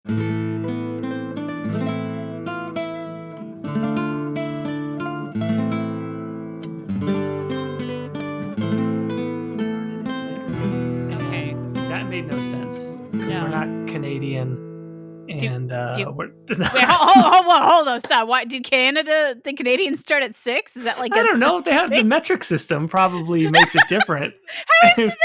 Okay. That made no sense. Because we're not Canadian. And wait, hold on, stop. Why do the Canadians start at 6? Is that like I don't know. They have the metric system probably makes it different. How is the metric?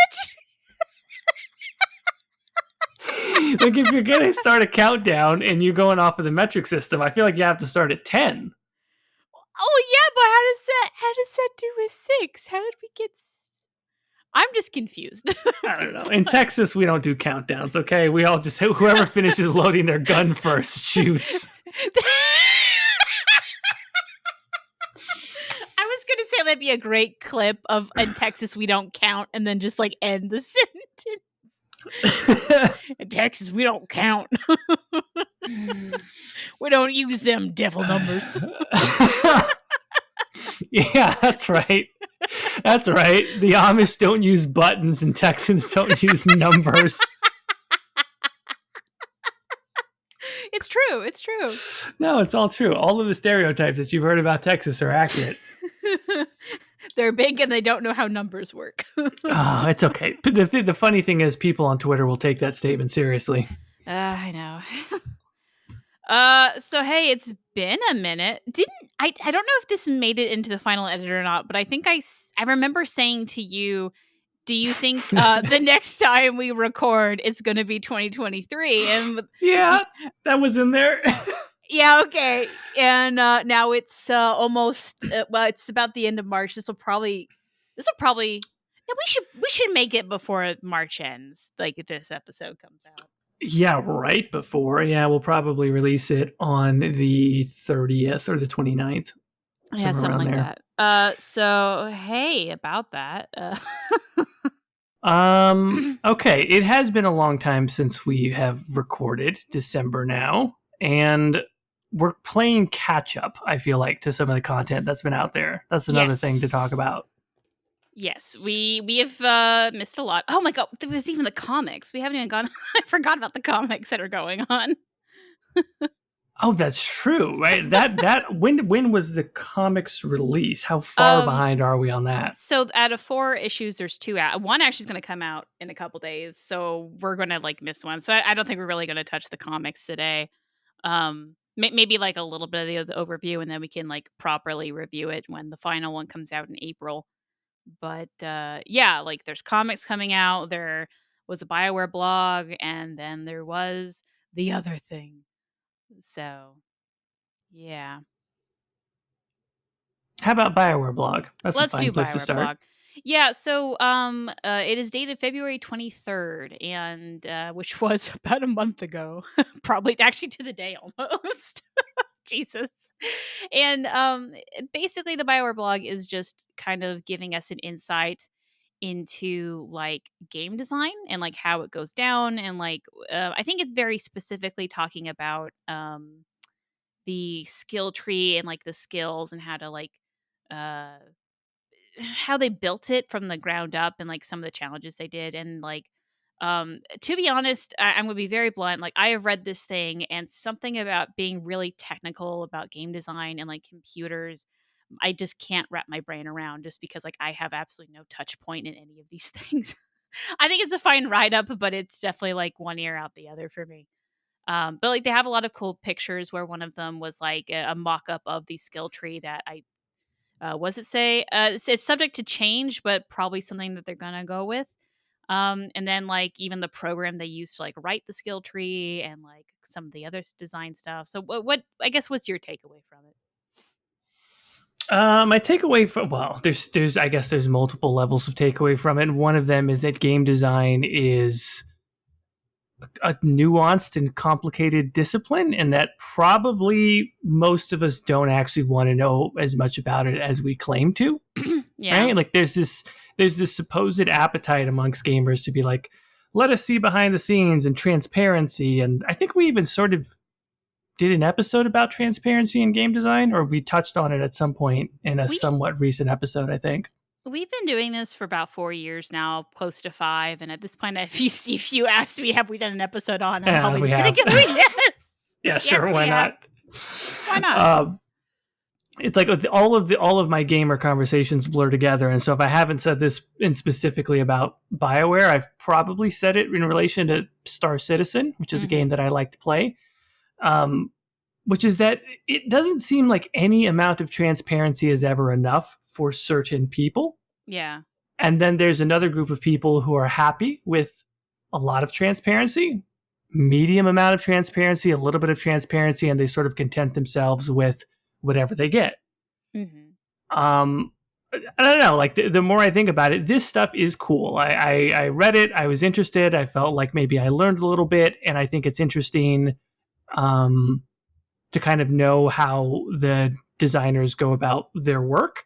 Like if you're gonna start a countdown and you're going off of the metric system, I feel like you have to start at 10. Oh yeah, but how does that do with 6? How did we get? I'm just confused. I don't know. In Texas, we don't do countdowns. Okay, we all just whoever finishes loading their gun first shoots. I was gonna say that'd be a great clip of in Texas we don't count, and then just like end the sentence. In Texas, we don't count. We don't use them devil numbers. Yeah, that's right. That's right. The Amish don't use buttons and Texans don't use numbers. It's true. It's true. No, it's all true. All of the stereotypes that you've heard about Texas are accurate. They're big and they don't know how numbers work. Oh, it's okay. The funny thing is people on Twitter will take that statement seriously. I know. So hey, it's been a minute. I don't know if this made it into the final edit or not, but I think I remember saying to you, do you think the next time we record it's going to be 2023? And yeah, that was in there. Yeah, okay. And now it's almost it's about the end of March. This will probably no, we should make it before March ends, like if this episode comes out. Yeah, right before. Yeah, we'll probably release it on the 30th or the 29th. Yeah, something like there. That. So hey, about that. Okay, it has been a long time since we have recorded, December now, and we're playing catch up, I feel like, to some of the content that's been out there. That's another thing to talk about. Yes, we have missed a lot. Oh my god, there was even the comics. We haven't even gone. I forgot about the comics that are going on. Oh, that's true, right? That when was the comics release? How far behind are we on that? So out of 4 issues, there's 2 out. One actually is going to come out in a couple days, so we're going to like miss one. So I don't think we're really going to touch the comics today. Maybe like a little bit of the overview, and then we can like properly review it when the final one comes out in April. But yeah, like there's comics coming out. There was a Bioware blog, and then there was the other thing. So, yeah. How about Bioware blog? Let's a fine do place Bioware to start. blog. Yeah, so it is dated February 23rd, and which was about a month ago, probably actually to the day almost. Jesus. And basically the Bioware blog is just kind of giving us an insight into like game design and like how it goes down, and like I think it's very specifically talking about the skill tree and like the skills and how to like how they built it from the ground up and like some of the challenges they did. And like to be honest, I'm gonna be very blunt, like I have read this thing, and something about being really technical about game design and like computers, I just can't wrap my brain around, just because like I have absolutely no touch point in any of these things. I think it's a fine write-up, but it's definitely like one ear out the other for me. But like they have a lot of cool pictures, where one of them was like a mock-up of the skill tree that it's subject to change, but probably something that they're gonna go with. And then like even the program they used to like write the skill tree and like some of the other design stuff. So what I guess what's your takeaway from it? My takeaway from, well, there's multiple levels of takeaway from it. And one of them is that game design is a nuanced and complicated discipline, and that probably most of us don't actually want to know as much about it as we claim to. Yeah. Right? Like there's this supposed appetite amongst gamers to be like, let us see behind the scenes and transparency. And I think we even sort of did an episode about transparency in game design, or we touched on it at some point in a somewhat recent episode, I think. We've been doing this for about 4 years now, close to 5. And at this point, if you asked me, have we done an episode on it? I'm probably just going to go, yeah. Yeah, Yes, sure, why yeah. not? Why not? It's like all of my gamer conversations blur together, and so if I haven't said this in specifically about BioWare, I've probably said it in relation to Star Citizen, which is a game Mhm. that I like to play. Um, which is that it doesn't seem like any amount of transparency is ever enough for certain people. Yeah. And then there's another group of people who are happy with a lot of transparency, medium amount of transparency, a little bit of transparency, and they sort of content themselves with whatever they get. Mhm. Um, I don't know. Like the more I think about it, this stuff is cool. I read it. I was interested. I felt like maybe I learned a little bit, and I think it's interesting um, to kind of know how the designers go about their work.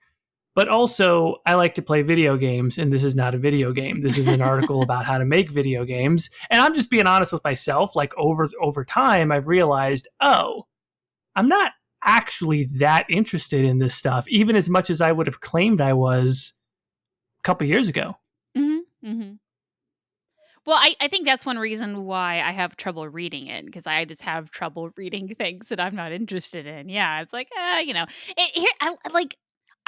But also, I like to play video games, and this is not a video game. This is an article about how to make video games. And I'm just being honest with myself. Like over time, I've realized, oh, I'm not actually that interested in this stuff, even as much as I would have claimed I was a couple years ago. Mhm. Mhm. Well, I think that's one reason why I have trouble reading it because I just have trouble reading things that I'm not interested in. Yeah, it's like, here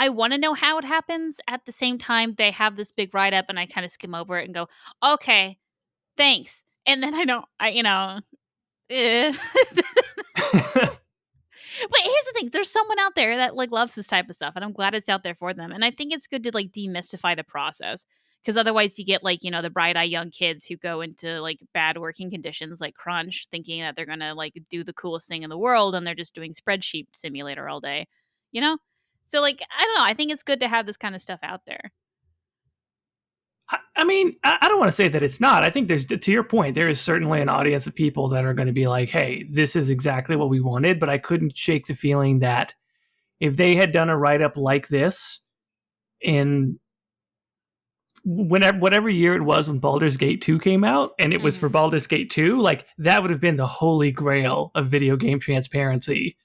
I want to know how it happens. At the same time, they have this big write up, and I kind of skim over it and go, "Okay, thanks." And then I don't, eh. But here's the thing, there's someone out there that, like, loves this type of stuff, and I'm glad it's out there for them, and I think it's good to, like, demystify the process, because otherwise you get, like, the bright-eyed young kids who go into, like, bad working conditions, like crunch, thinking that they're gonna, like, do the coolest thing in the world, and they're just doing spreadsheet simulator all day, you know? So, like, I don't know, I think it's good to have this kinda stuff out there. I mean, I don't want to say that it's not. I think there's, to your point, there is certainly an audience of people that are going to be like, hey, this is exactly what we wanted. But I couldn't shake the feeling that if they had done a write up like this in whatever year it was when Baldur's Gate 2 came out, and it was for Mhm. Baldur's Gate 2, like that would have been the holy grail of video game transparency.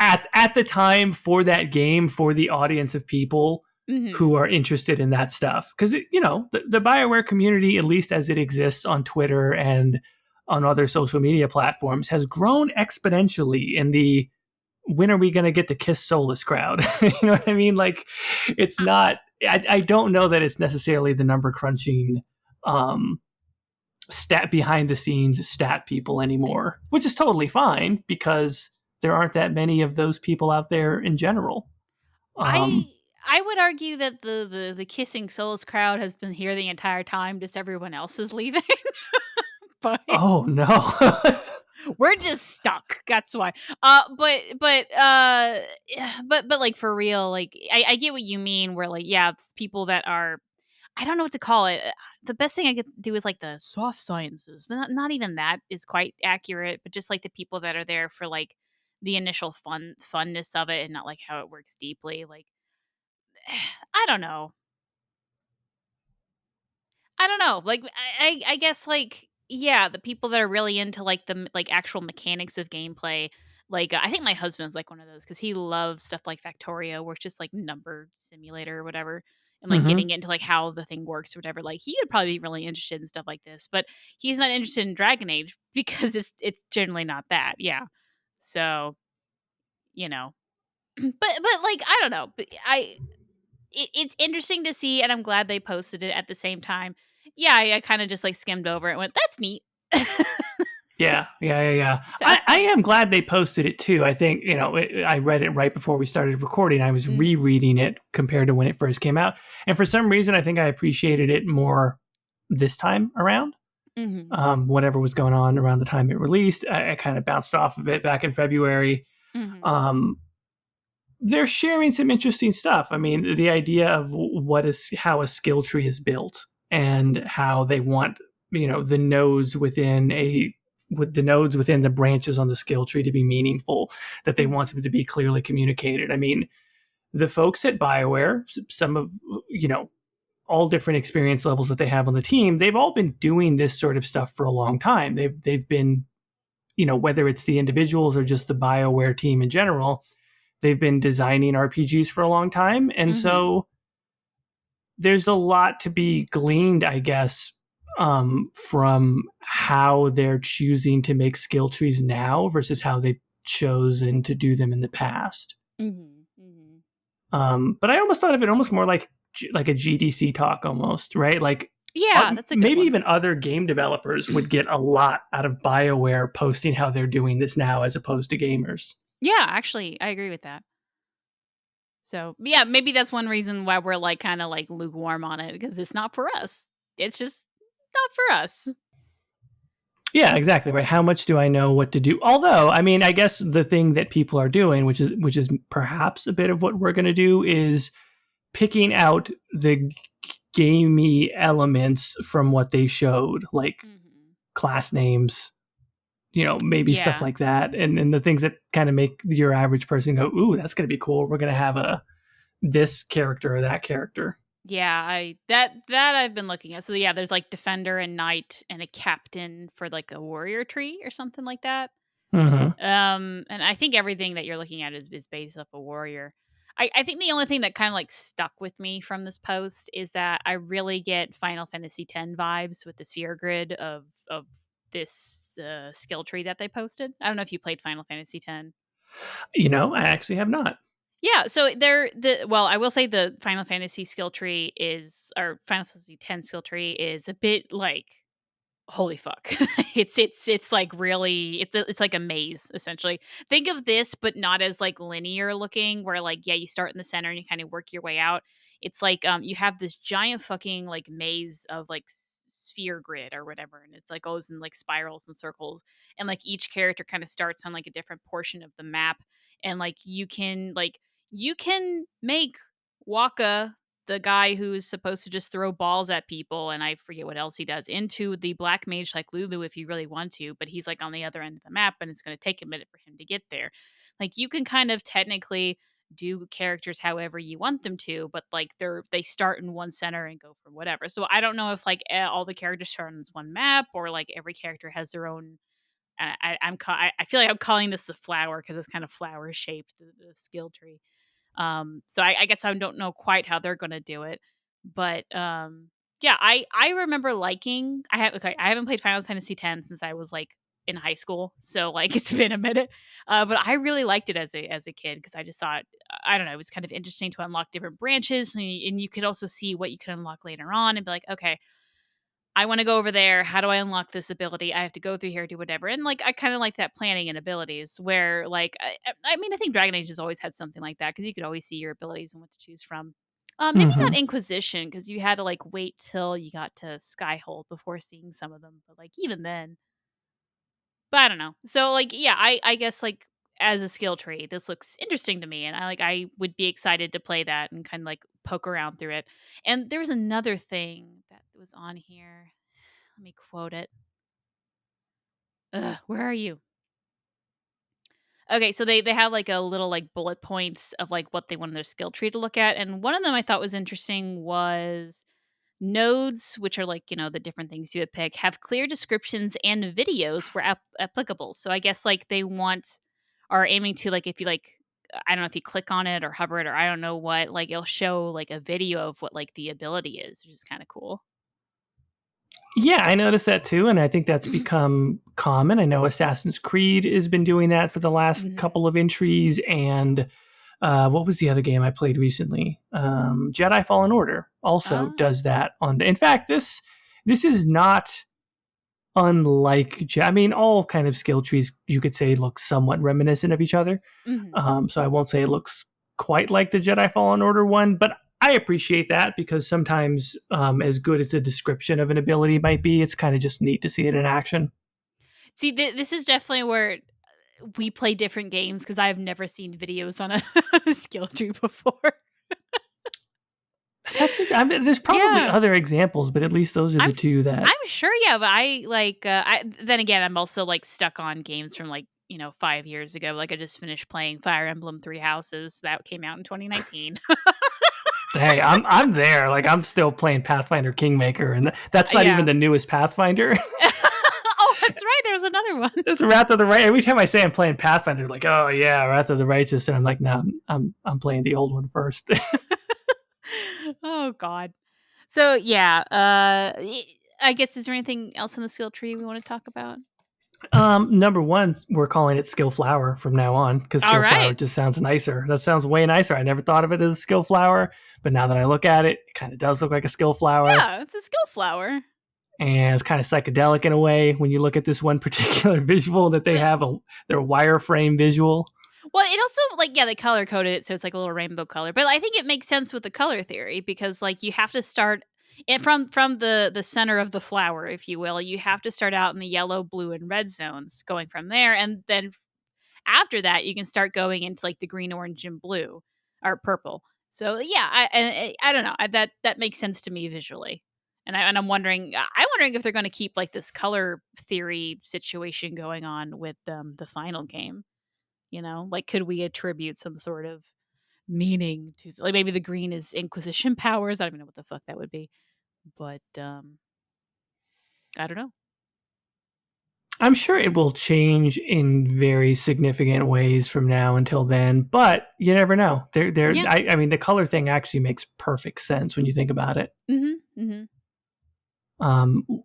At the time for that game, for the audience of people Mhm. who are interested in that stuff. Because, the BioWare community, at least as it exists on Twitter and on other social media platforms, has grown exponentially in the when are we going to get to Kiss Solus crowd? You know what I mean? Like, it's not, I don't know that it's necessarily the number crunching um, stat behind the scenes stat people anymore, which is totally fine because there aren't that many of those people out there in general. Um, I I would argue that the Kissing Souls crowd has been here the entire time, just everyone else is leaving. But oh no. we're just stuck. That's why. But like for real, like I get what you mean. Where like yeah, it's people that are I don't know what to call it. The best thing I could do is like the soft sciences, but not even that is quite accurate. But just like the people that are there for like the initial funness of it, and not like how it works deeply. Like I don't know. I don't know. Like I guess like yeah, the people that are really into like like actual mechanics of gameplay. Like I think my husband's like one of those because he loves stuff like Factorio, where it's just like number simulator or whatever, and like Hmm. getting into like how the thing works or whatever. Like he would probably be really interested in stuff like this, but he's not interested in Dragon Age because it's generally not that. Yeah, so you know, but like I don't know, but it's interesting to see, and I'm glad they posted it at the same time. Yeah, I kinda just, like, skimmed over it and went, "That's neat." Yeah. So I am glad they posted it too. I think, I read it right before we started recording. I was Mhm, rereading it compared to when it first came out. And for some reason, I think I appreciated it more this time around. mhm, Whatever was going on around the time it released, I kind of bounced off of it back in February. mhm, Um, they're sharing some interesting stuff. I mean, the idea of how a skill tree is built and how they want the nodes within the branches on the skill tree to be meaningful, that they want mhm, them to be clearly communicated. I mean, the folks at BioWare, some of all different experience levels that they have on the team, they've all been doing this sort of stuff for a long time. They've been, whether it's the individuals or just the BioWare team in general, they've been designing RPGs for a long time. And mhm, so there's a lot to be gleaned, I guess, from how they're choosing to make skill trees now versus how they've chosen to do them in the past. Mm-hmm. Mm-hmm. But I almost thought of it almost more like a GDC talk almost, right? Like Yeah, that's a good maybe one. even other game developers would get a lot out of BioWare posting how they're doing this now as opposed to gamers. Yeah, actually, I agree with that. So, yeah, maybe that's one reason why we're like kind of like lukewarm on it because it's not for us. It's just not for us. Yeah, exactly right. How much do I know what to do? Although, I mean, I guess the thing that people are doing, which is perhaps a bit of what we're going to do, is picking out the gamey elements from what they showed, like Mm-hmm. class names, maybe stuff Yeah. like that, and the things that kind of make your average person go, "Ooh, that's going to be cool. We're going to have this character or that character." Yeah, that I've been looking at. So yeah, there's like defender and knight and a captain for like a warrior tree or something like that. Mm-hmm. And I think everything that you're looking at is based off a warrior. I think the only thing that kind of like stuck with me from this post is that I really get Final Fantasy X vibes with the sphere grid of this skill tree that they posted. I don't know if you played Final Fantasy X. I actually have not. Yeah, so I will say the Final Fantasy skill tree is or Final Fantasy X skill tree is a bit like holy fuck. It's like really it's like a maze essentially. Think of this but not as like linear looking where like yeah, you start in the center and you kind of work your way out. It's like you have this giant fucking like maze of like sphere grid or whatever and it's like goes in like spirals and circles and like each character kind of starts on like a different portion of the map and you can make Waka, the guy who's supposed to just throw balls at people, and I forget what else he does, into the black mage like Lulu if you really want to, but he's like on the other end of the map and it's going to take a minute for him to get there. Like you can kind of technically do characters however you want them to, but like they start in one center and go for whatever. So I don't know if like all the characters start on this one map or like every character has their own. I feel like I'm calling this the flower because it's kind of flower shaped the skill tree. So I guess I don't know quite how they're gonna do it, but yeah, I remember liking. I haven't played Final Fantasy X since I was like in high school, so like it's been a minute. But I really liked it as a kid because I just thought I don't know it was kind of interesting to unlock different branches and you could also see what you could unlock later on and be like okay. I want to go over there. How do I unlock this ability? I have to go through here, do whatever. And like, I kind of like that planning and abilities where, like, I mean, I think Dragon Age has always had something like that because you could always see your abilities and what to choose from. Maybe Mm-hmm. not Inquisition because you had to like wait till you got to Skyhold before seeing some of them. But like, even then, but I don't know. So like, yeah, I guess like as a skill tree, this looks interesting to me, and I would be excited to play that and kind of like poke around through it. And there's another thing that was on here. Let me quote it. Where are you? Okay, so they have like a little like bullet points of like what they wanted their skill tree to look at, and one of them I thought was interesting was nodes, which are like the different things you would pick, have clear descriptions and videos where applicable. So I guess like they want are aiming to like if you like I don't know if you click on it or hover it or I don't know what like it'll show like a video of what like the ability is, which is kind of cool. Yeah, I noticed that too, and I think that's become common. I know Assassin's Creed has been doing that for the last Hmm. couple of entries, and what was the other game I played recently? Jedi Fallen Order also Ah. does that. In fact, this is not unlike. I mean, all kind of skill trees you could say look somewhat reminiscent of each other. Hmm. So I won't say it looks quite like the Jedi Fallen Order one, but I appreciate that because sometimes, as good as the description of an ability might be, it's kind of just neat to see it in action. See, this is definitely where we play different games because I've never seen videos on a, a skill tree before. I mean, there's probably Yeah, other examples, but at least those are I'm the two that. I'm sure. Yeah, but I like. Then again, I'm also like stuck on games from like 5 years ago. Like I just finished playing Fire Emblem Three Houses that came out in 2019. Hey, I'm there. Like I'm still playing Pathfinder Kingmaker, and that's not even Yeah. the newest Pathfinder. Oh, that's right. There was another one. It's Wrath of the Right. Every time I say I'm playing Pathfinder, they're like, "Oh yeah, Wrath of the Righteous," and I'm like, "No, I'm playing the old one first." Oh God. So yeah, I guess, is there anything else in the skill tree we want to talk about? Number one, we're calling it skill flower from now on because All skill flower right. just sounds nicer. That sounds way nicer. I never thought of it as a skill flower, but now that I look at it, it kind of does look like a skill flower. Yeah, it's a skill flower. And it's kind of psychedelic in a way when you look at this one particular visual that they have, their wireframe visual. Well, it also, like, yeah, they color coded it so it's like a little rainbow color. But I think it makes sense with the color theory because, like, you have to start it from the center of the flower, if you will. You have to start out in the yellow, blue, and red zones, going from there, and then after that, you can start going into like the green, orange, and blue or purple. So yeah, I don't know. That makes sense to me visually. I'm wondering. I'm wondering if they're going to keep like this color theory situation going on with the final game. You know, like could we attribute some sort of meaning to, like, maybe the green is Inquisition powers? I don't even know what the fuck that would be, but I don't know. I'm sure it will change in very significant ways from now until then, but you never know. Yeah. I mean, the color thing actually makes perfect sense when you think about it. Mm-hmm. Mm-hmm.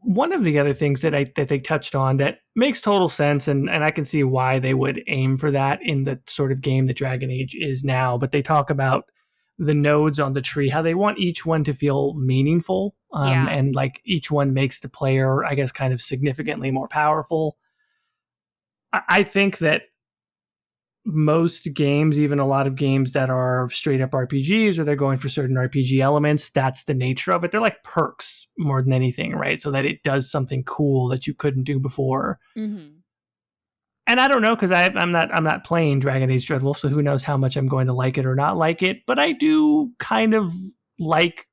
One of the other things that they touched on that makes total sense, and I can see why they would aim for that in the sort of game that Dragon Age is now, but they talk about the nodes on the tree, how they want each one to feel meaningful, Yeah. and like each one makes the player, I guess, kind of significantly more powerful. I think that most games, even a lot of games that are straight up RPGs or they're going for certain RPG elements, that's the nature of it. They're like perks more than anything, right? So that it does something cool that you couldn't do before. Mm-hmm. And I don't know because I'm not playing Dragon Age Dreadwolf, so who knows how much I'm going to like it or not like it. But I do kind of like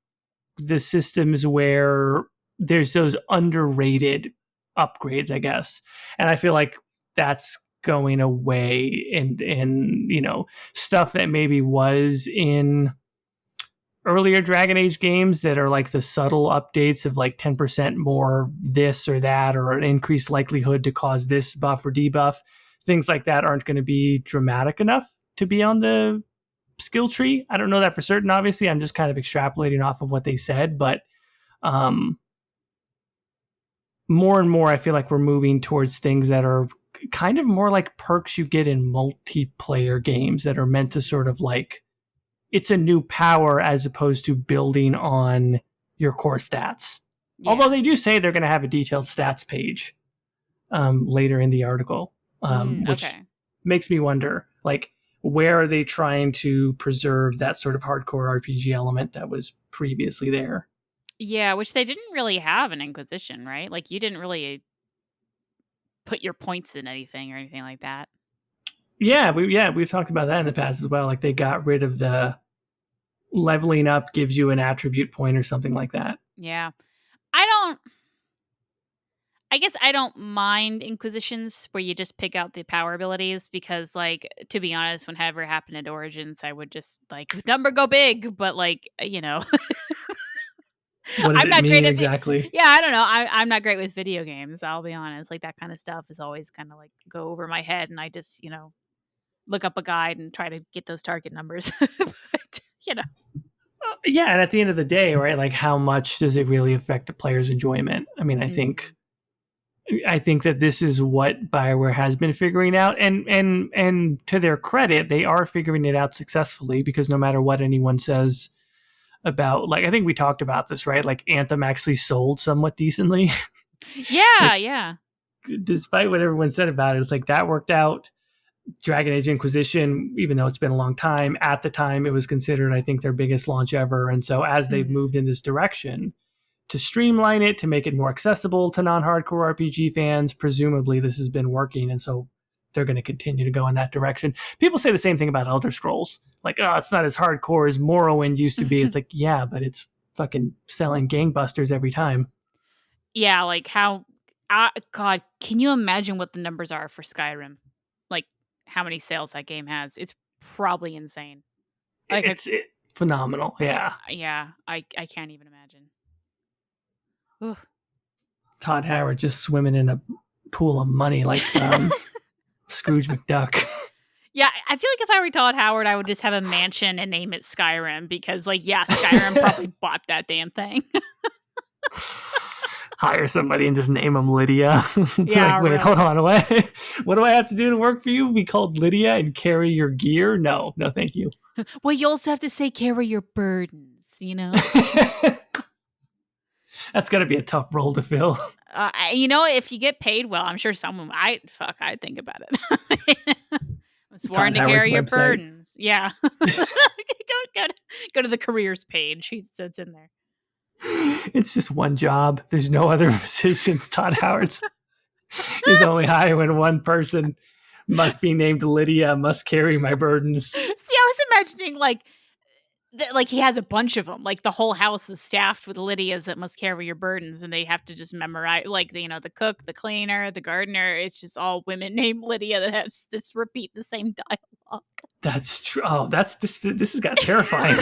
the systems where there's those underrated upgrades, I guess. And I feel like that's going away and you know, stuff that maybe was in earlier Dragon Age games that are like the subtle updates of like 10% more this or that, or an increased likelihood to cause this buff or debuff. Things like that aren't going to be dramatic enough to be on the skill tree. I don't know that for certain, obviously. I'm just kind of extrapolating off of what they said, but um, more and more, I feel like we're moving towards things that are kind of more like perks you get in multiplayer games that are meant to sort of like, it's a new power as opposed to building on your core stats. Yeah. Although they do say they're going to have a detailed stats page later in the article, which Okay. makes me wonder, like, where are they trying to preserve that sort of hardcore RPG element that was previously there? Yeah, which they didn't really have in Inquisition, right? Like you didn't really put your points in anything or anything like that. We've talked about that in the past as well. Like they got rid of the leveling up gives you an attribute point or something like that. Yeah. I guess I don't mind Inquisitions where you just pick out the power abilities because, like, to be honest, whenever it happened at Origins, I would just like number go big, but like, you know, What does I'm it not great mean at exactly? yeah, I don't know. I'm not great with video games, I'll be honest. Like that kind of stuff is always kind of like go over my head and I just, look up a guide and try to get those target numbers. But, you know. Yeah, and at the end of the day, right, like how much does it really affect the player's enjoyment? I mean, I think that this is what Bioware has been figuring out, and to their credit, they are figuring it out successfully because no matter what anyone says about, like, I think we talked about this, right? Like Anthem actually sold somewhat decently. Yeah, Like, yeah. despite what everyone said about it, it's like that worked out. Dragon Age Inquisition, even though it's been a long time, at the time it was considered, I think, their biggest launch ever. And so as they've moved in this direction to streamline it, to make it more accessible to non-hardcore RPG fans, presumably this has been working. And so they're going to continue to go in that direction. People say the same thing about Elder Scrolls. Like, oh, it's not as hardcore as Morrowind used to be. It's like, yeah, but it's fucking selling gangbusters every time. Yeah, like how God, can you imagine what the numbers are for Skyrim? Like how many sales that game has? It's probably insane. Like It's phenomenal. Yeah. yeah, I can't even imagine. Ooh. Todd Howard just swimming in a pool of money like Scrooge McDuck. Yeah, I feel like if I were Todd Howard, I would just have a mansion and name it Skyrim because, like, yeah, Skyrim probably bought that damn thing. hire somebody and just name them Lydia. Yeah, Like, wait, really. hold on, what? What do I have to do to work for you? Be called Lydia and carry your gear? No, thank you. Well, you also have to say carry your burdens, you know? That's got to be a tough role to fill. If you get paid well, I'm sure someone, I'd think about it. I'm sworn Todd to Howard's carry your website. burdens. Yeah. Go to the careers page. It's in there. It's just one job. There's no other positions. Todd Howard's is only hiring one person. Must be named Lydia. Must carry my burdens. See, I was imagining like he has a bunch of them. Like the whole house is staffed with Lydias that must carry your burdens, and they have to just memorize. Like the cook, the cleaner, the gardener. It's just all women named Lydia that have this repeat the same dialogue. That's true. Oh, this has got terrifying.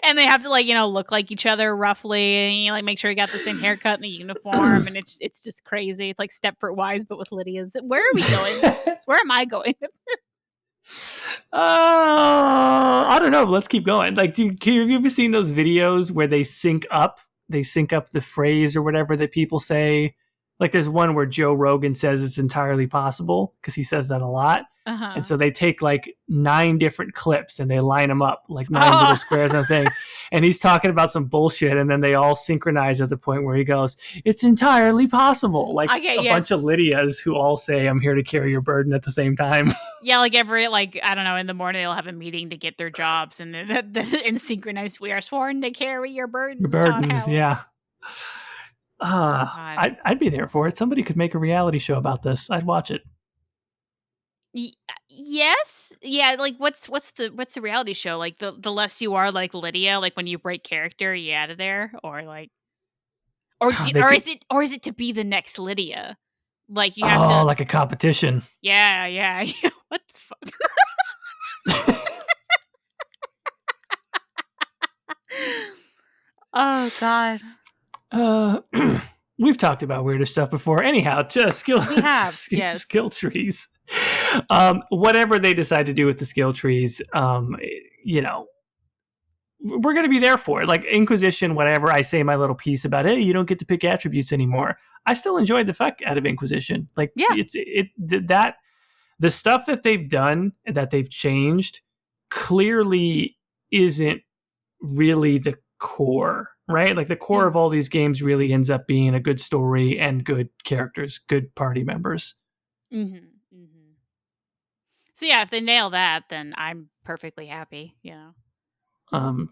And they have to look like each other roughly, and make sure you got the same haircut and the uniform, and it's just crazy. It's like Stepford Wives, but with Lydia's. Where are we going? Where am I going? I don't know. Let's keep going. Like, have you ever seen those videos where they sync up? They sync up the phrase or whatever that people say. Like, there's one where Joe Rogan says it's entirely possible because he says that a lot. Uh-huh. And so they take like 9 different clips and they line them up like 9 little squares on a thing. And he's talking about some bullshit, and then they all synchronize at the point where he goes, "It's entirely possible." Like bunch of Lydias who all say, "I'm here to carry your burden" at the same time. Yeah, like every I don't know, in the morning they'll have a meeting to get their jobs, and then in synchronized, "We are sworn to carry your burdens." Your burdens, yeah. I'd be there for it. Somebody could make a reality show about this. I'd watch it. Yes, yeah. Like, what's the reality show? Like the less you are like Lydia, like when you break character, you out of there, or is it to be the next Lydia? Like you have to, like a competition. Yeah. What the fuck? Oh God. We've talked about weirder stuff before. Anyhow, skill trees. Whatever they decide to do with the skill trees, we're going to be there for it. Like Inquisition, whatever, I say my little piece about, hey, you don't get to pick attributes anymore. I still enjoyed the fuck out of Inquisition. Like, yeah. The stuff that they've done, that they've changed, clearly isn't really the core, right? Like the core of all these games really ends up being a good story and good characters, good party members. Mm-hmm. Mm-hmm. So yeah, if they nail that, then I'm perfectly happy,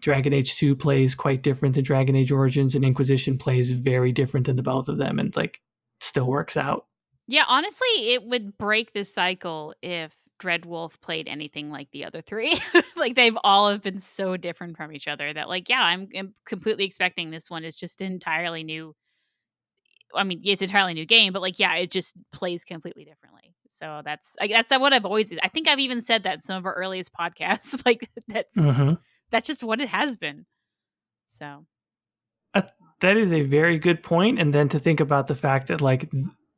Dragon Age 2 plays quite different than Dragon Age Origins, and Inquisition plays very different than the both of them, and it's like still works out. Yeah, honestly, it would break this cycle if Dreadwolf played anything like the other 3. Like they've all have been so different from each other that I'm completely expecting this one is just entirely new. I mean, it's an entirely new game, but it just plays completely differently. So that's what I've always. I think I've even said that in some of our earliest podcasts. Like that's just what it has been. So that is a very good point. And then to think about the fact that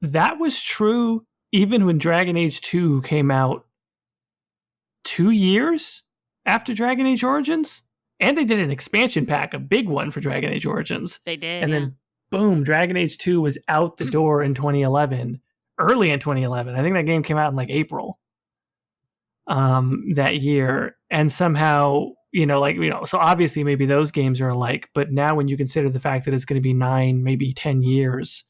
that was true even when Dragon Age 2 came out 2 years after Dragon Age Origins. And they did an expansion pack, a big one for Dragon Age Origins. They did. And then boom, Dragon Age 2 was out the door in 2011, early in 2011. I think that game came out in April that year. And somehow, so obviously maybe those games are alike, but now when you consider the fact that it's going to be 9, maybe 10 years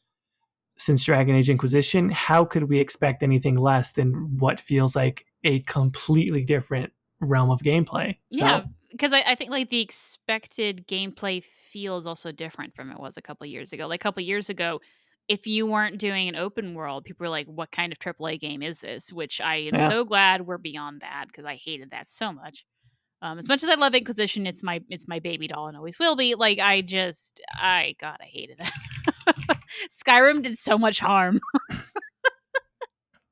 since Dragon Age Inquisition, how could we expect anything less than what feels like a completely different realm of gameplay? Yeah, because I think the expected gameplay feel is also different from it was a couple years ago. Like a couple years ago, if you weren't doing an open world, people were like, what kind of AAA game is this? Which I am so glad we're beyond that, because I hated that so much. As much as I love Inquisition, it's my baby doll and always will be. I hated it. Skyrim did so much harm.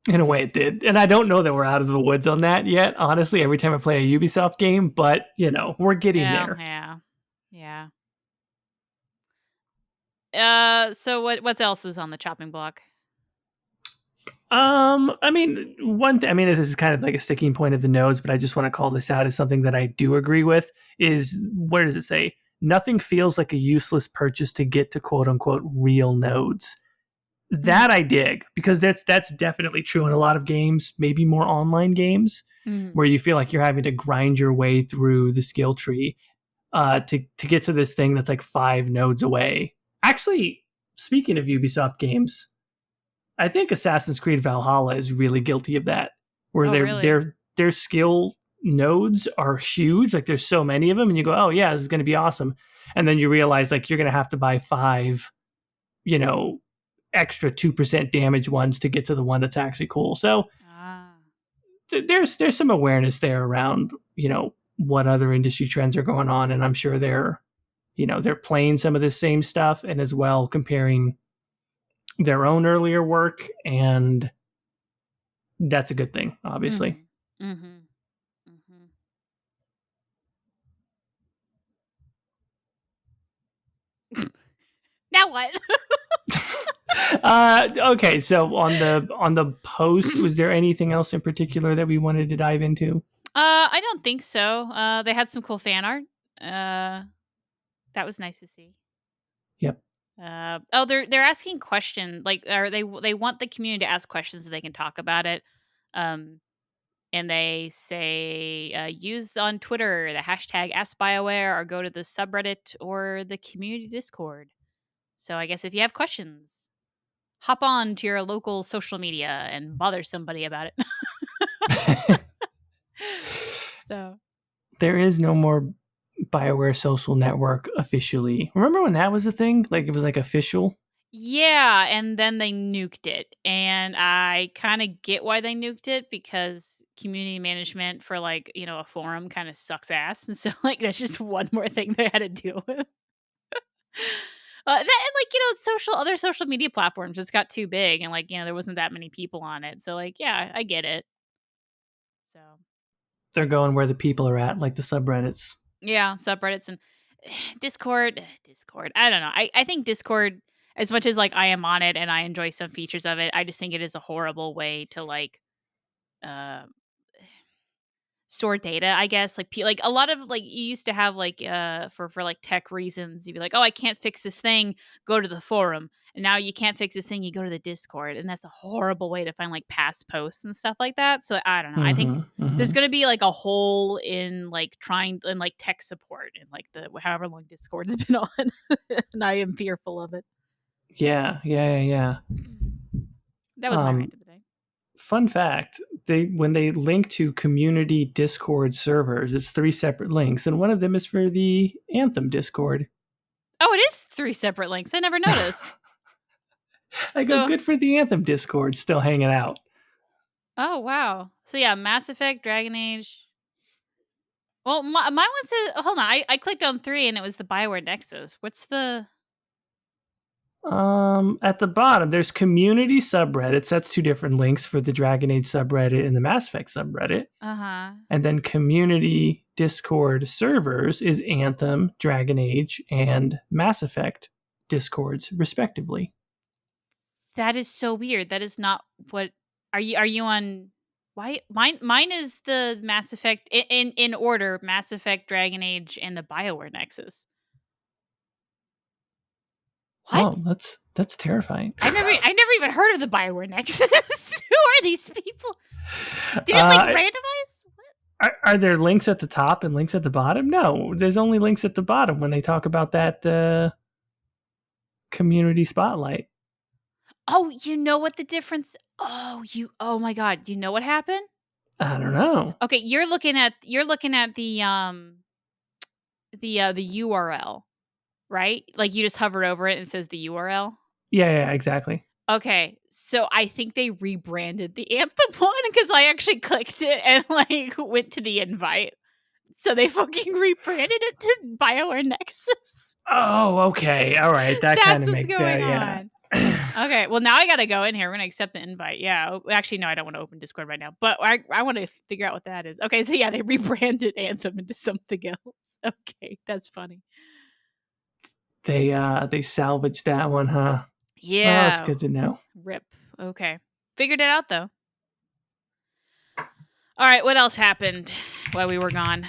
In a way it did. And I don't know that we're out of the woods on that yet, honestly, every time I play a Ubisoft game, but, we're getting there. Yeah. So what else is on the chopping block? This is kind of like a sticking point of the nodes, but I just want to call this out as something that I do agree with is, where does it say? nothing feels like a useless purchase to get to quote unquote real nodes. That I dig, because that's definitely true in a lot of games, maybe more online games, where you feel like you're having to grind your way through the skill tree to get to this thing that's like 5 nodes away. Actually, speaking of Ubisoft games, I think Assassin's Creed Valhalla is really guilty of that, where Oh, really? their skill nodes are huge. Like there's so many of them, and you go, oh yeah, this is going to be awesome, and then you realize like you're going to have to buy 5, you know, extra 2% damage ones to get to the one that's actually cool. So Ah. there's some awareness there around, you know, what other industry trends are going on, and I'm sure they're playing some of the same stuff, and as well comparing their own earlier work, and that's a good thing, obviously. Mm-hmm. Mm-hmm. Mm-hmm. Now what? Okay, so on the post, was there anything else in particular that we wanted to dive into? I don't think so. They had some cool fan art. That was nice to see. Yep. They're asking questions, like, or they want the community to ask questions so they can talk about it. Um, and they say use on Twitter the hashtag #AskBioware or go to the subreddit or the community Discord. So I guess if you have questions, hop on to your local social media and bother somebody about it. So There is no more BioWare social network officially. Remember when that was a thing? Like it was like official? yeah, and then they nuked it. And I kind of get why they nuked it, because community management for, like, a forum kind of sucks ass. And so, like, that's just one more thing they had to deal with. That, and, like, other social media platforms just got too big, and, like, there wasn't that many people on it. So, like, yeah, I get it. So They're going where the people are at, like the subreddits. yeah, subreddits and Discord. I don't know. I think Discord, as much as, like, I am on it and I enjoy some features of it, I just think it is a horrible way to, like, uh, store data, I guess. Like a lot of, like, you used to have, like, for like tech reasons, you'd be like, oh, I can't fix this thing, go to the forum. And now you can't fix this thing, you go to the Discord, and that's a horrible way to find, like, past posts and stuff like that. So I don't know. I think Mm-hmm, there's mm-hmm. going to be, like, a hole in, like, trying in, like, tech support and, like, the however long Discord's been on. And I am fearful of it. Yeah. That was my rant of the day. Fun fact: when they link to community Discord servers, it's 3 separate links, and one of them is for the Anthem Discord. Oh, it is 3 separate links. I never noticed. I go, So good for the Anthem Discord, still hanging out. oh, wow. So yeah, Mass Effect, Dragon Age. Well, my one says, hold on. I clicked on 3 and it was the Bioware Nexus. What's the? At the bottom, there's community subreddits. That's 2 different links for the Dragon Age subreddit and the Mass Effect subreddit. Uh-huh. And then community Discord servers is Anthem, Dragon Age, and Mass Effect Discords, respectively. That is so weird. That is not what. Are you on? Why mine is the Mass Effect in order: Mass Effect, Dragon Age, and the Bioware Nexus. What? Oh, that's terrifying. I've never even heard of the Bioware Nexus. Who are these people? Did it, like, uh, randomize? are there links at the top and links at the bottom? No, there's only links at the bottom when they talk about that community spotlight. Oh, you know what the difference? Oh my god, do you know what happened? I don't know. Okay, you're looking at the URL, right? Like, you just hover over it and it says the URL. Yeah, exactly. Okay, so I think they rebranded the Anthem one, because I actually clicked it and, like, went to the invite. So they fucking rebranded it to Bioware Nexus. Oh, okay. All right. That kind That's of what's makes going yeah. on. Okay, well, now I gotta go in here. We're gonna accept the invite. Yeah. Actually, no, I don't want to open Discord right now, but I want to figure out what that is. Okay, so yeah, they rebranded Anthem into something else. Okay, that's funny. They salvaged that one, huh? Well, that's Yeah. good to know. Rip. Okay. Figured it out, though. All right, what else happened while we were gone?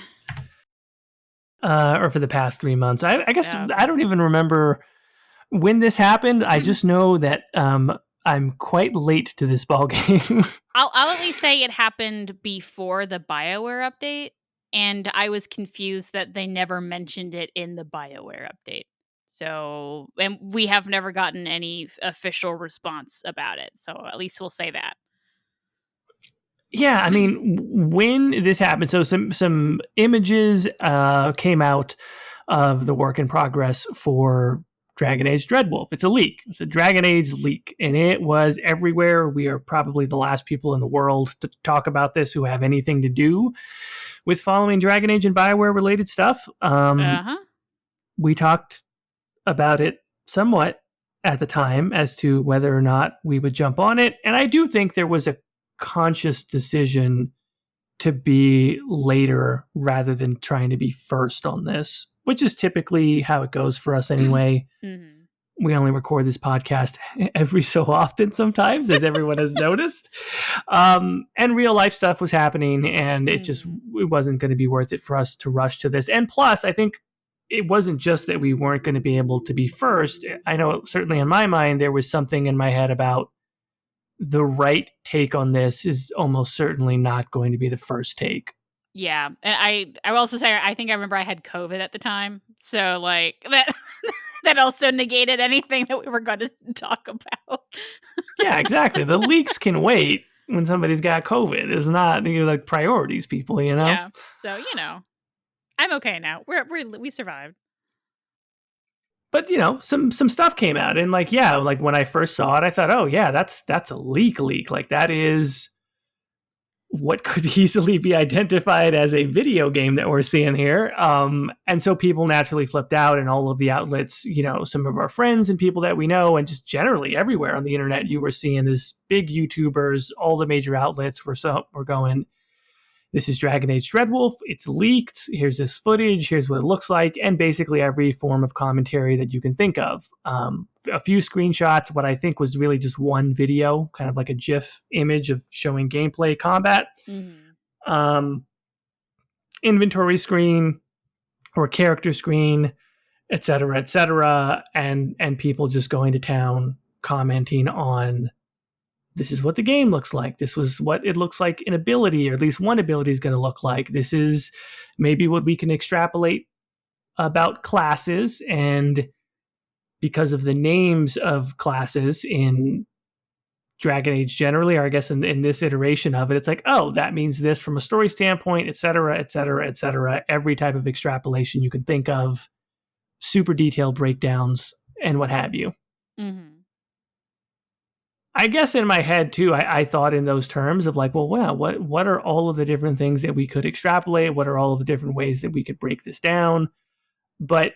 or for the past 3 months. I guess Yeah, I okay. don't even remember when this happened. I Mm. just know that I'm quite late to this ball game. I'll at least say it happened before the Bioware update, and I was confused that they never mentioned it in the Bioware update. So, and we have never gotten any official response about it. So at least we'll say that. Yeah, I mean, when this happened, so some images came out of the work in progress for Dragon Age Dreadwolf. It's a leak. It's a Dragon Age leak, and it was everywhere. We are probably the last people in the world to talk about this who have anything to do with following Dragon Age and Bioware related stuff. Uh-huh. We talked about it somewhat at the time as to whether or not we would jump on it, and I do think there was a conscious decision to be later rather than trying to be first on this, which is typically how it goes for us anyway. Mhm. We only record this podcast every so often sometimes, as everyone has noticed. And real life stuff was happening, and it wasn't going to be worth it for us to rush to this. And plus, I think it wasn't just that we weren't going to be able to be first. I know certainly in my mind, there was something in my head about the right take on this is almost certainly not going to be the first take. Yeah, and I will also say I think I remember I had COVID at the time, so like that that also negated anything that we were going to talk about. Yeah, exactly. The leaks can wait when somebody's got COVID. It's not like priorities, people, you know? Yeah, so I'm okay now. We survived. But some stuff came out, and like, yeah, like when I first saw it, I thought, oh yeah, that's a leak. Like that is what could easily be identified as a video game that we're seeing here. And so people naturally flipped out, and all of the outlets, some of our friends and people that we know, and just generally everywhere on the internet, you were seeing this big YouTubers, all the major outlets were going, this is Dragon Age Dreadwolf. It's leaked. Here's this footage. Here's what it looks like. And basically every form of commentary that you can think of. A few screenshots, what I think was really just one video, kind of like a GIF image of showing gameplay combat. Mhm. Um, Inventory screen or character screen, et cetera, and people just going to town commenting on this is what the game looks like. This was what it looks like in ability, or at least one ability is going to look like. This is maybe what we can extrapolate about classes. And because of the names of classes in Dragon Age generally, or I guess in this iteration of it, it's like, oh, that means this from a story standpoint, et cetera, et cetera, et cetera. Every type of extrapolation you can think of, super detailed breakdowns, and what have you. Mhm. I guess in my head too, I thought in those terms of like, well, wow, what are all of the different things that we could extrapolate? What are all of the different ways that we could break this down? But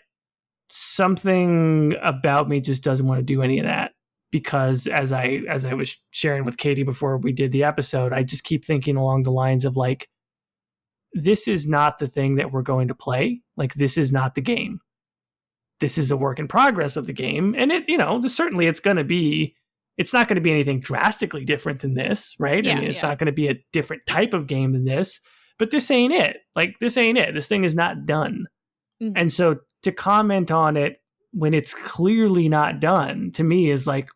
something about me just doesn't want to do any of that, because as I was sharing with Caitie before we did the episode, I just keep thinking along the lines of like, this is not the thing that we're going to play. Like, this is not the game. This is a work in progress of the game, and certainly it's not going to be anything drastically different than this, right? I Yeah, mean, it's yeah. not going to be a different type of game than this, but this ain't it. Like, this ain't it. This thing is not done. Mhm. And so to comment on it when it's clearly not done, to me, is like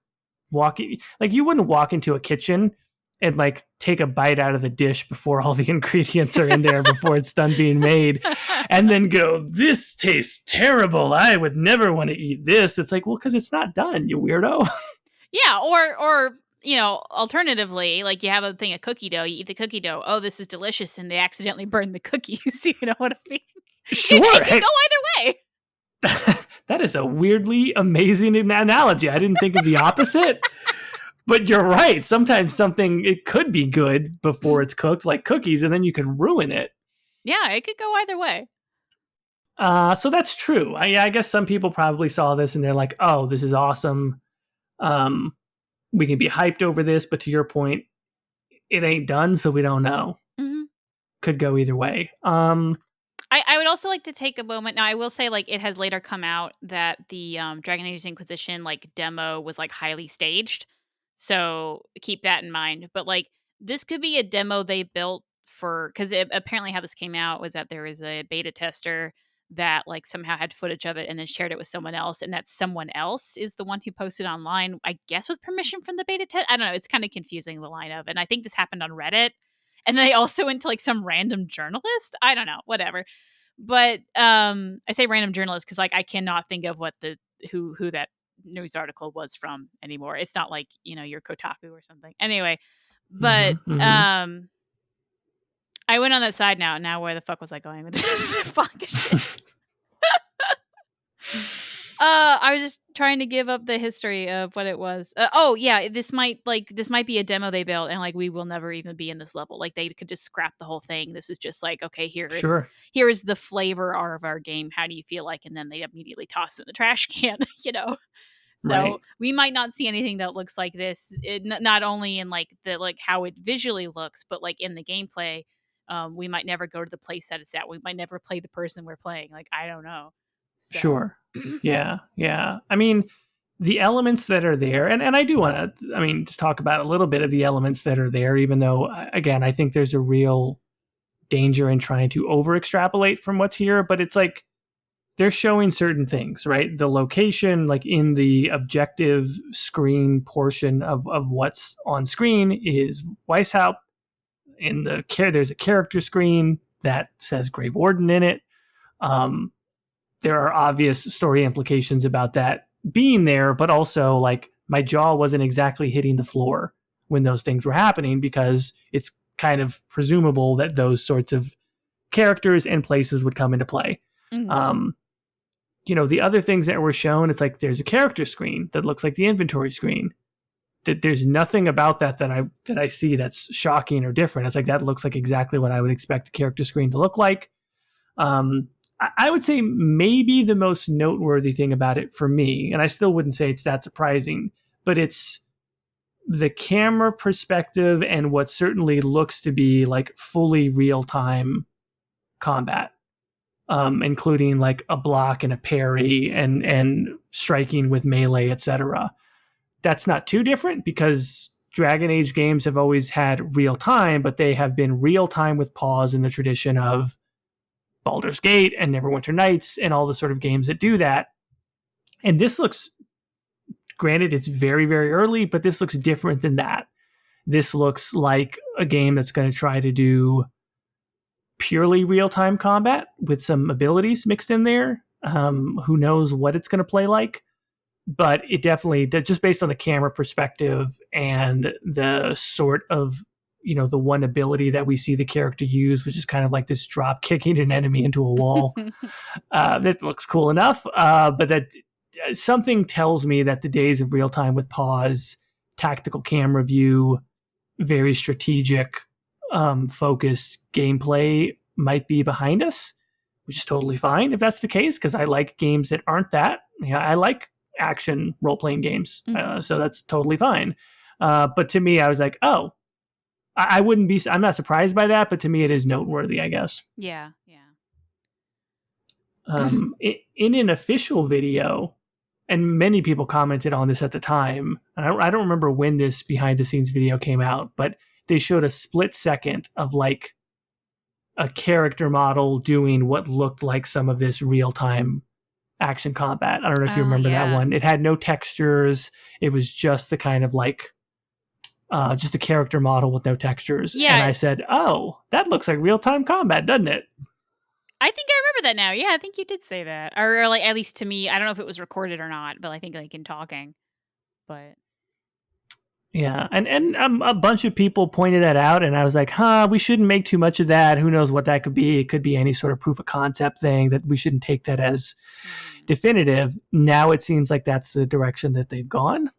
walking, like you wouldn't walk into a kitchen and like take a bite out of the dish before all the ingredients are in there before it's done being made, and then go, this tastes terrible, I would never want to eat this. It's like, well, because it's not done, you weirdo. Yeah, or alternatively, like you have a thing of cookie dough, you eat the cookie dough. Oh, this is delicious, and they accidentally burn the cookies. You know what I mean? Sure. It could Hey, go either way. that is a weirdly amazing analogy. I didn't think of the opposite. But you're right. Sometimes something, it could be good before it's cooked, like cookies, and then you can ruin it. Yeah, it could go either way. So that's true. I guess some people probably saw this and they're like, "Oh, this is awesome. Um, we can be hyped over this." But to your point, it ain't done, so we don't know. Mhm. Could go either way. I would also like to take a moment. Now, I will say, like, it has later come out that the Dragon Age Inquisition like demo was like highly staged, so keep that in mind. But like, this could be a demo they built for, because apparently how this came out was that there was a beta tester that like somehow had footage of it and then shared it with someone else, and that someone else is the one who posted online, I guess with permission from the beta test. I don't know, it's kind of confusing, the line of, and I think this happened on Reddit, and then they also went to like some random journalist, I don't know, whatever. But I say random journalist because like I cannot think of what the who that news article was from anymore. It's not like, your Kotaku or something. Anyway, but I went on that side now. Now where the fuck was I going with this? Fuck shit. I was just trying to give up the history of what it was. Oh yeah, this might be a demo they built, and like we will never even be in this level. Like they could just scrap the whole thing. This is just like, okay, here is the flavor of our game. How do you feel like? And then they immediately toss it in the trash can. So we might not see anything that looks like this. Not only in like how it visually looks, but like in the gameplay. We might never go to the place that it's at. We might never play the person we're playing. Like, I don't know. So. Sure. Yeah. I mean, the elements that are there, and I do want to, just talk about a little bit of the elements that are there, even though, again, I think there's a real danger in trying to over extrapolate from what's here, but it's like they're showing certain things, right? The location, like in the objective screen portion of what's on screen is Weishaupt. In the there's a character screen that says Grave Warden in it. There are obvious story implications about that being there, but also like my jaw wasn't exactly hitting the floor when those things were happening, because it's kind of presumable that those sorts of characters and places would come into play. Mm-hmm. The other things that were shown, it's like there's a character screen that looks like the inventory screen. There's nothing about that I see that's shocking or different. It's like that looks like exactly what I would expect the character screen to look like. I would say maybe the most noteworthy thing about it for me, and I still wouldn't say it's that surprising, but it's the camera perspective and what certainly looks to be like fully real-time combat, including like a block and a parry and striking with melee, etc. That's not too different because Dragon Age games have always had real time, but they have been real time with pause in the tradition of Baldur's Gate and Neverwinter Nights and all the sort of games that do that. And this looks, granted, it's very, very early, but this looks different than that. This looks like a game that's going to try to do purely real-time combat with some abilities mixed in there. Who knows what it's going to play like? But it definitely, just based on the camera perspective and the sort of, the one ability that we see the character use, which is kind of like this drop kicking an enemy into a wall. That looks cool enough. But that something tells me that the days of real time with pause, tactical camera view, very strategic, focused gameplay might be behind us, which is totally fine if that's the case, because I like games that aren't that. I like action role-playing games, so that's totally fine. But to me, I was like, oh, I'm not surprised by that, but to me it is noteworthy, I guess. Yeah. In an official video, and many people commented on this at the time, and I don't remember when this behind the scenes video came out, but they showed a split second of like a character model doing what looked like some of this real-time action combat. I don't know if you remember that one. It had no textures. It was just the kind of like just a character model with no textures. Yeah. And I said, oh, that looks like real-time combat, doesn't it? I think I remember that now. Yeah, I think you did say that. Or like, at least to me, I don't know if it was recorded or not, but I think like in talking. But yeah, and a bunch of people pointed that out, and I was like, we shouldn't make too much of that. Who knows what that could be? It could be any sort of proof of concept thing, that we shouldn't take that as definitive. Now it seems like that's the direction that they've gone,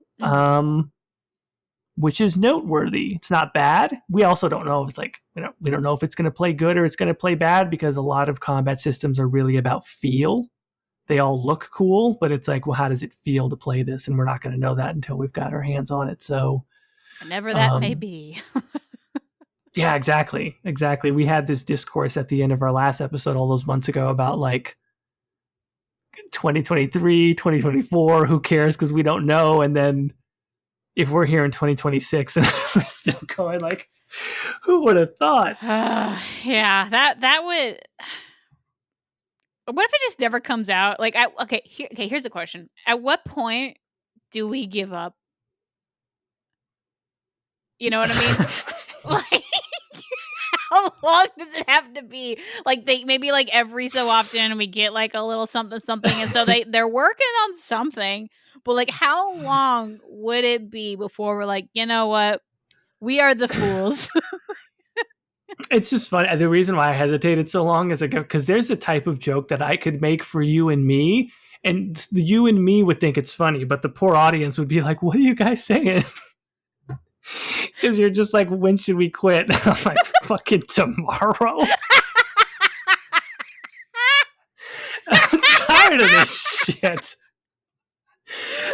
which is noteworthy. It's not bad. We also don't know if it's like, we don't know if it's going to play good or it's going to play bad, because a lot of combat systems are really about feel. They all look cool, but it's like, well, how does it feel to play this? And we're not going to know that until we've got our hands on it. So whenever that may be. Yeah, exactly. We had this discourse at the end of our last episode all those months ago about like 2023, 2024, who cares, because we don't know. And then if we're here in 2026 and we're still going, like, who would have thought? Yeah, that would... What if it just never comes out? Like, here's a question. At what point do we give up? You know what I mean? Like, how long does it have to be? Like, they maybe like every so often we get like a little something something, and so they're working on something. But like, how long would it be before we're like, you know what? We are the fools. It's just funny. The reason why I hesitated so long is because there's a type of joke that I could make for you and me, and you and me would think it's funny, but the poor audience would be like, "What are you guys saying?" Because you're just like, "When should we quit?" I'm like, "Fucking tomorrow." I'm tired of this shit.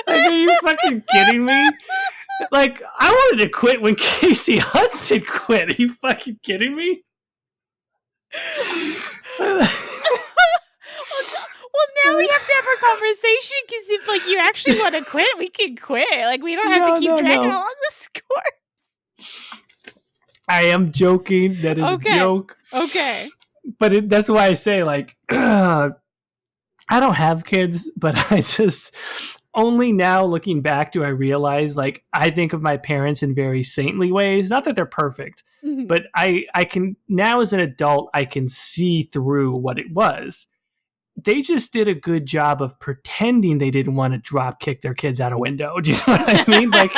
Like, are you fucking kidding me? Like, I wanted to quit when Casey Hudson quit. Are you fucking kidding me? Well, now we have to have our conversation, because if like you actually want to quit, we can quit. Like, we don't have to keep dragging along the score. I am joking. That is a joke. Okay. But that's why I say, like, I don't have kids, but I just only now looking back do I realize, like, I think of my parents in very saintly ways. Not that they're perfect, but I can now as an adult, I can see through what it was. They just did a good job of pretending they didn't want to drop kick their kids out a window. Do you know what I mean? Like,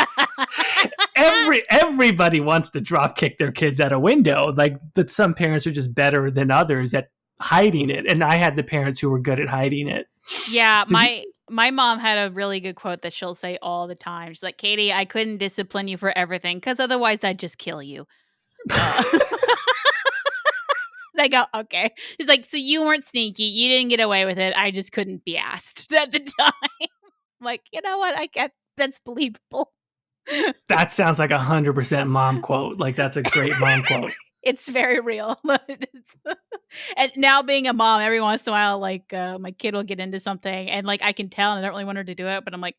everybody wants to drop kick their kids out a window. Like, but some parents are just better than others at hiding it. And I had the parents who were good at hiding it. Yeah, my mom had a really good quote that she'll say all the time. She's like, "Caitie, I couldn't discipline you for everything, because otherwise I'd just kill you." They go, okay. He's like, so you weren't sneaky. You didn't get away with it. I just couldn't be asked at the time. I'm like, you know what? I get that's believable. That sounds like 100% mom quote. Like, that's a great mom quote. It's very real. And now being a mom, every once in a while, like my kid will get into something, and like I can tell, and I don't really want her to do it, but I'm like,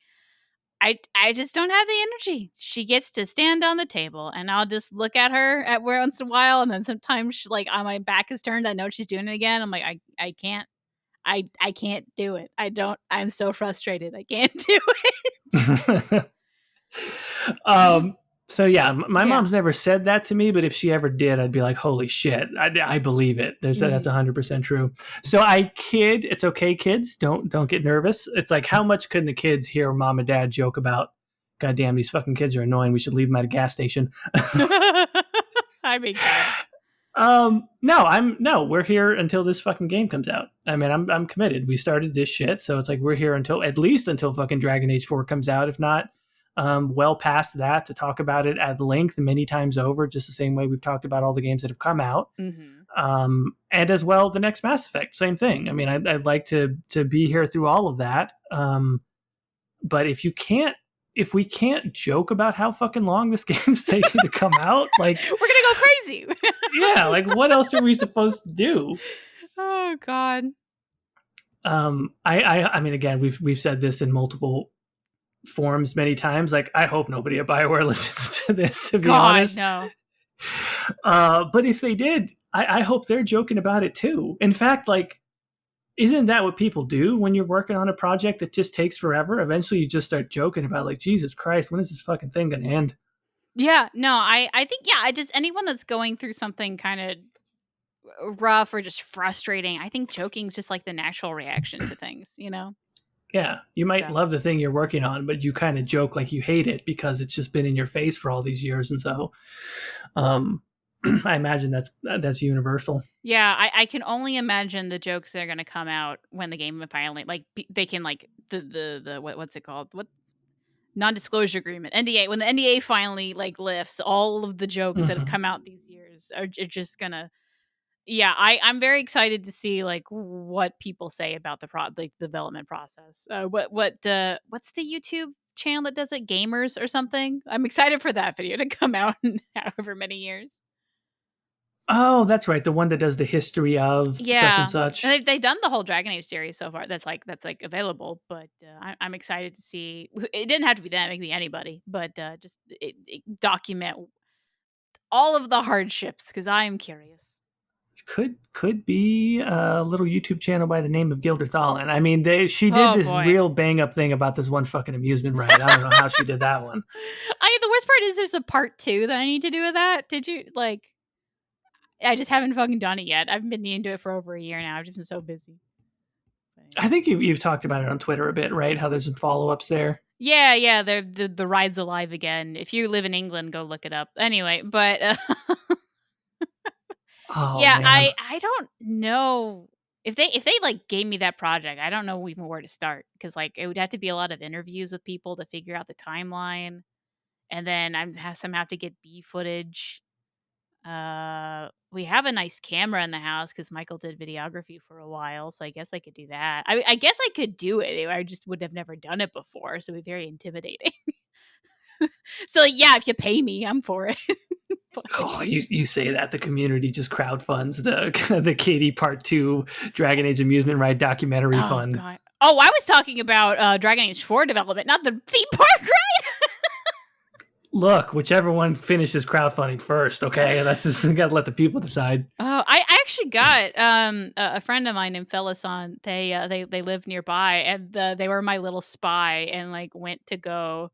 I just don't have the energy. She gets to stand on the table, and I'll just look at her at once in a while, and then sometimes she, like, on my back is turned, I know she's doing it again. I'm like, I can't. I can't do it. I'm so frustrated. I can't do it. So yeah, my mom's never said that to me, but if she ever did, I'd be like, holy shit, I believe it. That's 100% true. So I kid. It's okay, kids. Don't get nervous. It's like, how much couldn't the kids hear mom and dad joke about, God damn, these fucking kids are annoying. We should leave them at a gas station. I mean, no, we're here until this fucking game comes out. I mean, I'm committed. We started this shit, so it's like we're here at least until fucking Dragon Age 4 comes out, if not well past that, to talk about it at length many times over, just the same way we've talked about all the games that have come out. And as well, the next Mass Effect, same thing. I mean, I'd like to be here through all of that. But if we can't joke about how fucking long this game's taking to come out, like, we're gonna go crazy. Yeah, like, what else are we supposed to do? Oh God. I mean, again, we've said this in multiple forums many times. Like, I hope nobody at Bioware listens to this, to be honest. No. But if they did, I hope they're joking about it too. In fact, like, isn't that what people do when you're working on a project that just takes forever? Eventually you just start joking about, like, Jesus Christ, when is this fucking thing gonna end? Yeah, no, I think, I just, anyone that's going through something kind of rough or just frustrating, I think joking's just like the natural reaction to things, you know? Yeah, you might love the thing you're working on, but you kind of joke like you hate it because it's just been in your face for all these years. And so I imagine that's universal. Yeah, I can only imagine the jokes that are going to come out when the game finally, like, they can, like, the what's it called? What? Non-disclosure agreement, NDA. When the NDA finally, like, lifts, all of the jokes that have come out these years are just gonna. Yeah, I'm very excited to see, like, what people say about the development process. What's the YouTube channel that does it? Gamers or something? I'm excited for that video to come out in however many years. Oh, that's right. The one that does the history of such and such. And they've done the whole Dragon Age series so far. That's like available. But I'm excited to see. It didn't have to be them. It could be anybody. But just document all of the hardships, because I am curious. could be a little YouTube channel by the name of Ghildirthalen. I mean, she did Oh this boy. real bang up thing about this one fucking amusement ride. I don't know how she did that one. The worst part is there's a part 2 that I need to do with that. Did you like? I just haven't fucking done it yet. I've been needing to do it for over a year now. I've just been so busy. I think you've talked about it on Twitter a bit, right? How there's some follow ups there. Yeah. The ride's alive again. If you live in England, go look it up. Anyway, but yeah, Man. I don't know if they like gave me that project. I don't know even where to start because like it would have to be a lot of interviews with people to figure out the timeline, and then I somehow have to get B footage. We have a nice camera in the house because Michael did videography for a while, so I guess I could do that. I guess I could do it. I just would have never done it before, so it'd be very intimidating. So yeah, if you pay me, I'm for it. But, Oh, you say that the community just crowdfunds the Caitie Part 2 Dragon Age Amusement Ride documentary fund. God. Oh, I was talking about Dragon Age 4 development, not the theme park ride. Look, whichever one finishes crowdfunding first, okay? That's just gotta let the people decide. Oh, I actually got a friend of mine named Felisan. They lived nearby, and they were my little spy, and like went to go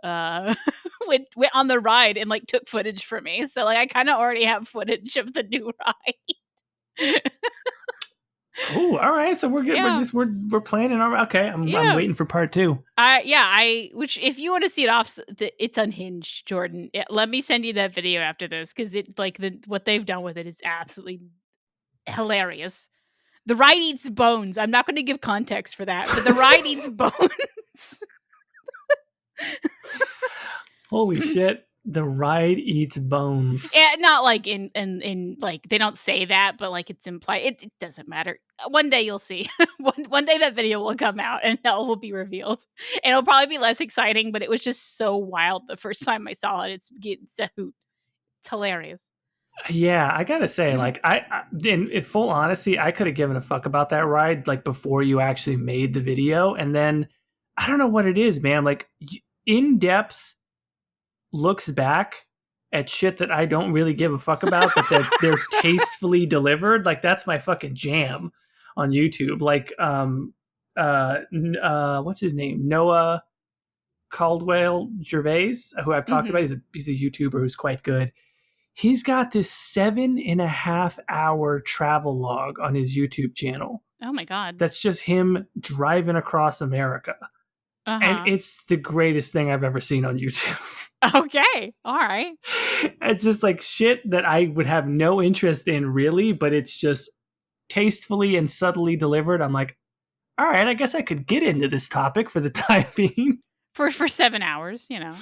went on the ride and like took footage for me. So like I kind of already have footage of the new ride. Oh, all right. So we're good. Yeah. We're planning. All right. Okay, I'm waiting for part 2. Which if you want to see it off, it's unhinged, Jordan. Let me send you that video after this because it like what they've done with it is absolutely hilarious. The ride eats bones. I'm not going to give context for that, but the ride eats bones. Holy shit. The ride eats bones. And not like in like they don't say that, but like it's implied. It doesn't matter. One day you'll see. one day that video will come out and hell will be revealed. And it'll probably be less exciting, but it was just so wild the first time I saw it. It's a hoot. It's hilarious. Yeah, I gotta say, like, I in full honesty, I could have given a fuck about that ride like before you actually made the video, and then I don't know what it is, man. Like, in depth looks back at shit that I don't really give a fuck about, but that they're tastefully delivered. Like, that's my fucking jam on YouTube. Like, what's his name? Noah Caldwell Gervais, who I've talked about. He's a YouTuber who's quite good. He's got this 7.5 hour travel log on his YouTube channel. Oh my God. That's just him driving across America. And it's the greatest thing I've ever seen on YouTube. Okay. All right. It's just like shit that I would have no interest in really, but it's just tastefully and subtly delivered. I'm like, all right, I guess I could get into this topic for the time being. For 7 hours, you know.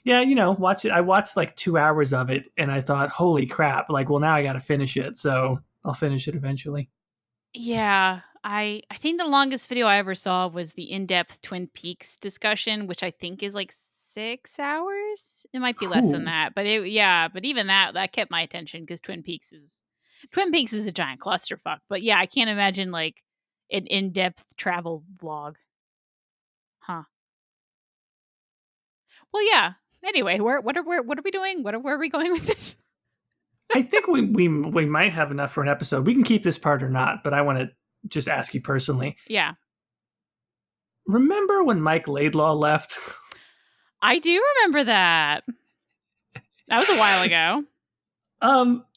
Yeah, watch it. I watched like 2 hours of it and I thought, holy crap, like, well, now I got to finish it. So I'll finish it eventually. Yeah. I think the longest video I ever saw was the in-depth Twin Peaks discussion, which I think is like 6 hours. It might be less than that, but but even that kept my attention because Twin Peaks is a giant clusterfuck. But yeah, I can't imagine like an in-depth travel vlog. Huh. Well, yeah. Anyway, what are we doing? Where are we going with this? I think we might have enough for an episode. We can keep this part or not, but I want to just ask you personally. Yeah. Remember when Mike Laidlaw left? I do remember that. That was a while ago.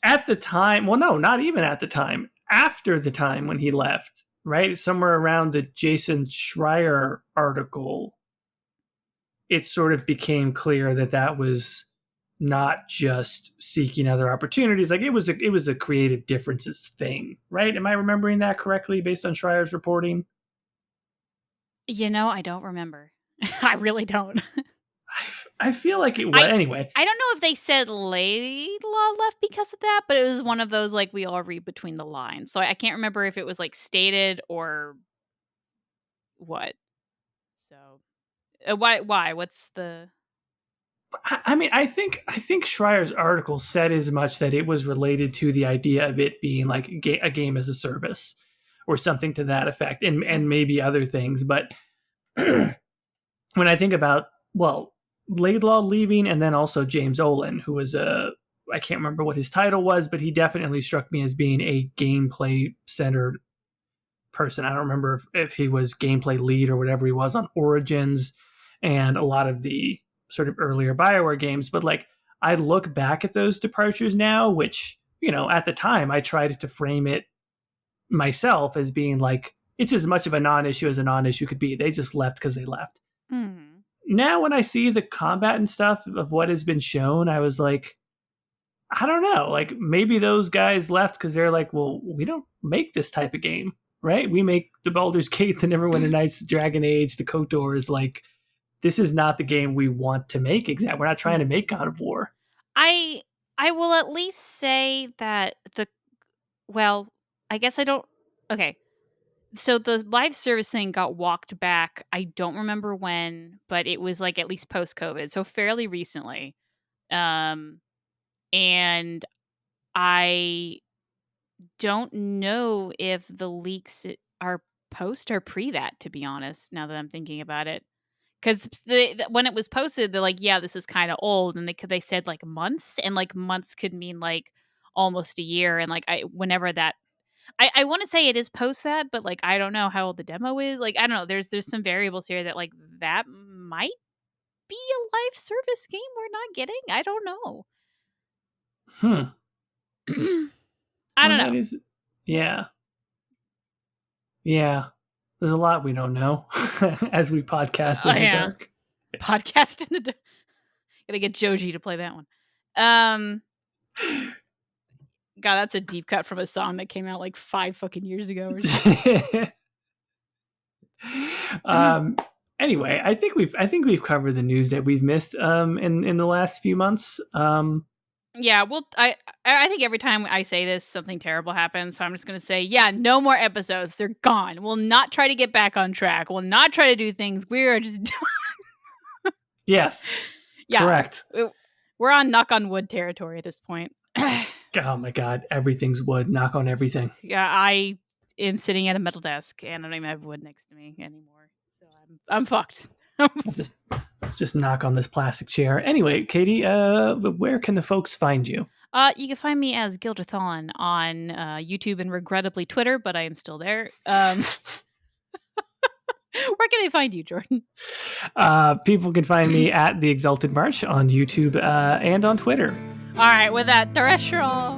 At the time, well, no, not even at the time. After the time when he left, right? Somewhere around the Jason Schreier article, it sort of became clear that was not just seeking other opportunities. Like it was a creative differences thing, right? Am I remembering that correctly based on Schreier's reporting? I don't remember. I really don't. I feel like it was. Anyway. I don't know if they said Laidlaw left because of that, but it was one of those like we all read between the lines. So I can't remember if it was like stated or what. So why? What's the... I mean, I think Schreier's article said as much that it was related to the idea of it being like a game as a service or something to that effect, and maybe other things. But when I think about, well, Laidlaw leaving and then also James Olin, who was a I can't remember what his title was, but he definitely struck me as being a gameplay centered person. I don't remember if he was gameplay lead or whatever he was on Origins and a lot of the sort of earlier Bioware games. But like, I look back at those departures now, which, at the time I tried to frame it myself as being like, it's as much of a non-issue as a non-issue could be. They just left because they left. Now when I see the combat and stuff of what has been shown, I was like, I don't know. Like, maybe those guys left because they're like, well, we don't make this type of game, right? We make the Baldur's Gate, the Neverwinter Nights, the Dragon Age, the KOTORs. Like, this is not the game we want to make. Exactly. We're not trying to make God of War. I will at least say that I guess I don't. Okay. So the live service thing got walked back. I don't remember when, but it was like at least post-COVID, so fairly recently. And I don't know if the leaks are post or pre that, to be honest, now that I'm thinking about it. Because when it was posted, they're like, yeah, this is kind of old. And they said like months, and like months could mean like almost a year. And like, whenever that, I want to say it is post that, but like, I don't know how old the demo is. Like, I don't know. There's some variables here that like that might be a live service game we're not getting. I don't know. I don't know. Yeah. Yeah. There's a lot we don't know as we podcast in the dark. Podcast in the dark. Gotta get Joji to play that one. God, that's a deep cut from a song that came out like 5 fucking years ago or something. Anyway, I think we've covered the news that we've missed in the last few months. Yeah, well, I think every time I say this, something terrible happens. So I'm just going to say, yeah, no more episodes. They're gone. We'll not try to get back on track. We'll not try to do things. We're just done. Yes. Yeah. Correct. We're on knock on wood territory at this point. Oh my God. Everything's wood. Knock on everything. Yeah, I am sitting at a metal desk and I don't even have wood next to me anymore. So I'm fucked. Just knock on this plastic chair. Anyway, Caitie, where can the folks find you? You can find me as Ghildirthalen on YouTube and regrettably Twitter, but I am still there. Where can they find you, Jordan? People can find me at the Exalted March on YouTube and on Twitter. All right, with that, terrestrial.